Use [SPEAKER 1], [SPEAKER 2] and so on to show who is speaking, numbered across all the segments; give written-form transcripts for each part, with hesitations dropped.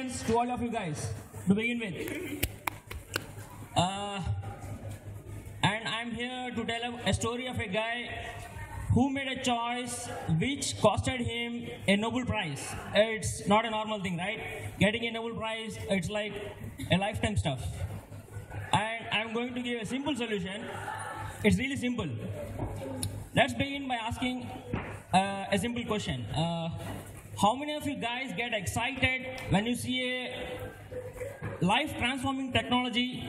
[SPEAKER 1] congratulations to all of you guys to begin with. And I'm here to tell a story of a guy who made a choice which costed him a Nobel Prize. It's not a normal thing, right? Getting a Nobel Prize, it's like a lifetime stuff. And I'm going to give a simple solution. It's really simple. Let's begin by asking a simple question. How many of you guys get excited when you see a life-transforming technology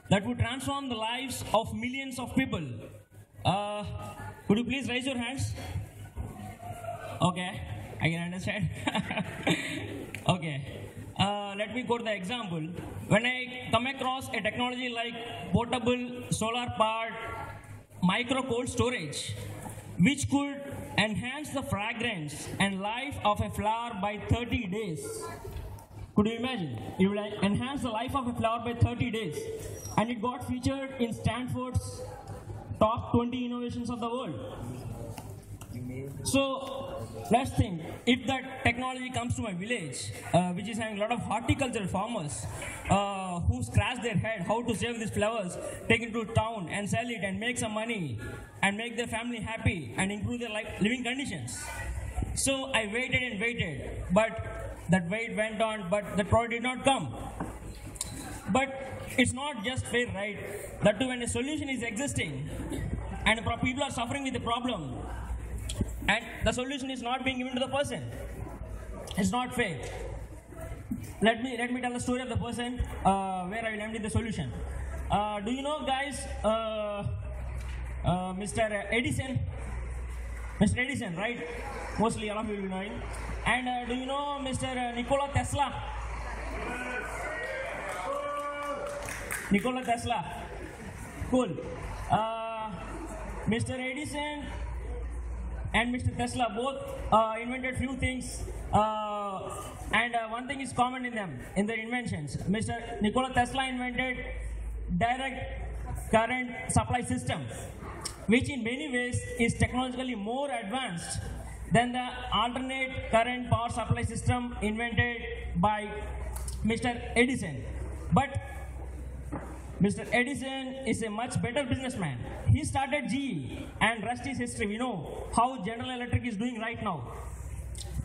[SPEAKER 1] that would transform the lives of millions of people? Could you please raise your hands? Okay, I can understand. Okay, let me quote the example. When I come across a technology like portable solar-powered micro cold storage, which could enhance the fragrance and life of a flower by 30 days. Could you imagine? It will enhance the life of a flower by 30 days. And it got featured in Stanford's top 20 innovations of the world. So let's think, if that technology comes to my village, which is having a lot of horticultural farmers who scratch their head how to save these flowers, take it to town and sell it and make some money and make their family happy and improve their living conditions. So I waited and waited, but that wait went on, but the product did not come. But it's not just fair, right? That too, when a solution is existing and people are suffering with the problem, and the solution is not being given to the person. It's not fair. Let me tell the story of the person where I will empty the solution. Do you know, guys, Mr. Edison? Mr. Edison, right? Mostly all of you will be knowing. And do you know Mr. Nikola Tesla? Nikola Tesla. Cool. Mr. Edison and Mr. Tesla both invented few things, and one thing is common in them, in their inventions. Mr. Nikola Tesla invented direct current supply system, which in many ways is technologically more advanced than the alternate current power supply system invented by Mr. Edison. But Mr. Edison is a much better businessman. He started GE, and rest is history. We know how General Electric is doing right now.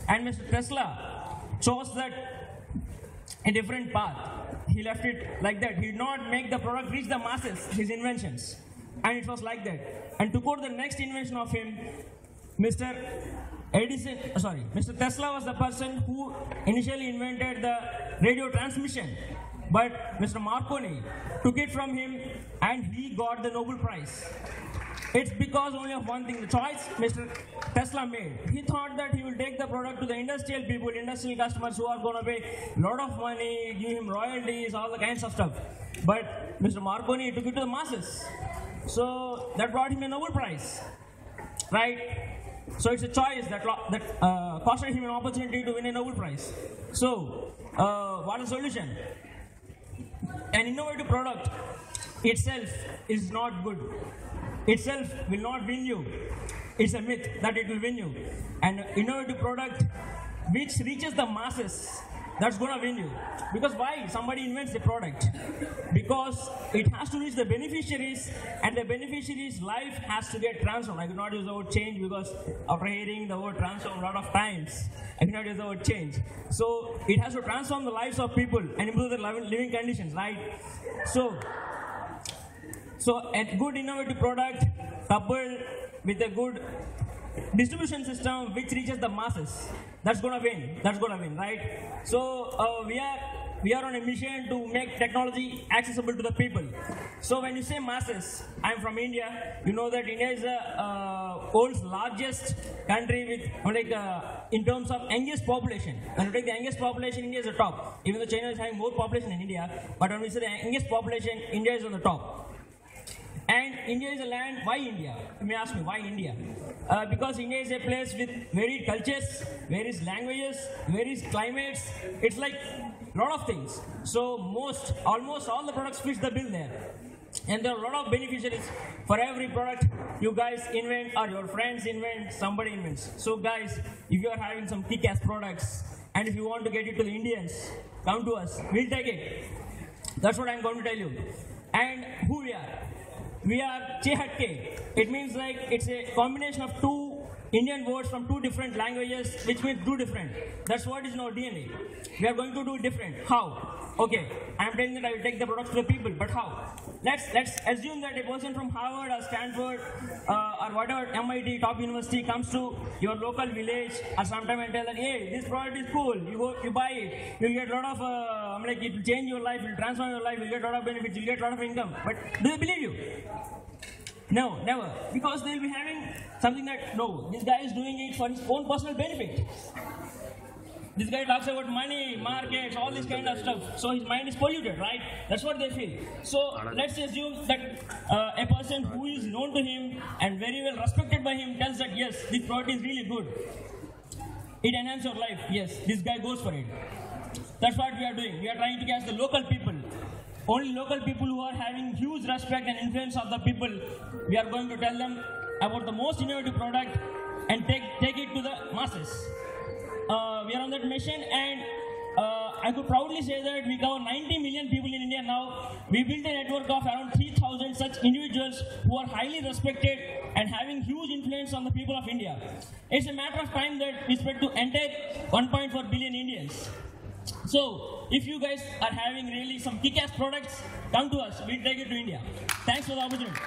[SPEAKER 1] And Mr. Tesla chose that a different path. He left it like that. He did not make the product reach the masses, his inventions. And it was like that. And to quote the next invention of him, Mr. Tesla was the person who initially invented the radio transmission. But Mr. Marconi took it from him and he got the Nobel Prize. It's because only of one thing, the choice Mr. Tesla made. He thought that he will take the product to the industrial people, industrial customers who are going to pay a lot of money, give him royalties, all the kinds of stuff. But Mr. Marconi took it to the masses. So that brought him a Nobel Prize, right? So it's a choice that costed him an opportunity to win a Nobel Prize. So what is the solution? An innovative product itself is not good. Itself will not win you. It's a myth that it will win you. An innovative product which reaches the masses, that's going to win you. Because why? Somebody invents a product. Because it has to reach the beneficiaries, and the beneficiaries' life has to get transformed. I could not use the word change because after hearing the word transform a lot of times, I cannot use the word change. So it has to transform the lives of people and improve their living conditions, right? So a good innovative product coupled with a good distribution system which reaches the masses, that's gonna win. That's gonna win, right? So we are on a mission to make technology accessible to the people. So when you say masses, I'm from India. You know that India is the world's largest country with in terms of youngest population. When you take the youngest population, India is the top. Even though China is having more population than India, but when we say the youngest population, India is on the top. And India is a land, why India? You may ask me, why India? Because India is a place with varied cultures, various languages, various climates. It's like a lot of things. So almost all the products fit the bill there. And there are a lot of beneficiaries for every product you guys invent or your friends invent, somebody invents. So guys, if you are having some kick-ass products and if you want to get it to the Indians, come to us. We'll take it. That's what I'm going to tell you. And who we are. We are Chehatke. It means like it's a combination of two Indian words from two different languages, which means do different. That's what is in our DNA. We are going to do different. How? Okay, I'm telling that I will take the products to the people, but how? Let's assume that a person from Harvard or Stanford or whatever MIT top university comes to your local village or sometime and tell that, hey, this product is cool. You go, you buy it. You'll get a lot of it will change your life. It will transform your life. You'll get a lot of benefits. You'll get a lot of income. But do they believe you? No, never. Because they'll be having something that, no, this guy is doing it for his own personal benefit. This guy talks about money, markets, all this kind of stuff. So his mind is polluted, right? That's what they feel. So let's assume that a person who is known to him and very well respected by him tells that, yes, this product is really good. It enhances your life. Yes, this guy goes for it. That's what we are doing. We are trying to catch the local people. Only local people who are having huge respect and influence of the people, we are going to tell them about the most innovative product and take it to the masses. We are on that mission, and I could proudly say that we cover 90 million people in India now. We built a network of around 3,000 such individuals who are highly respected and having huge influence on the people of India. It's a matter of time that we spread to entire 1.4 billion Indians. So, if you guys are having really some kick-ass products, come to us. We'll take it to India. Thanks for the opportunity.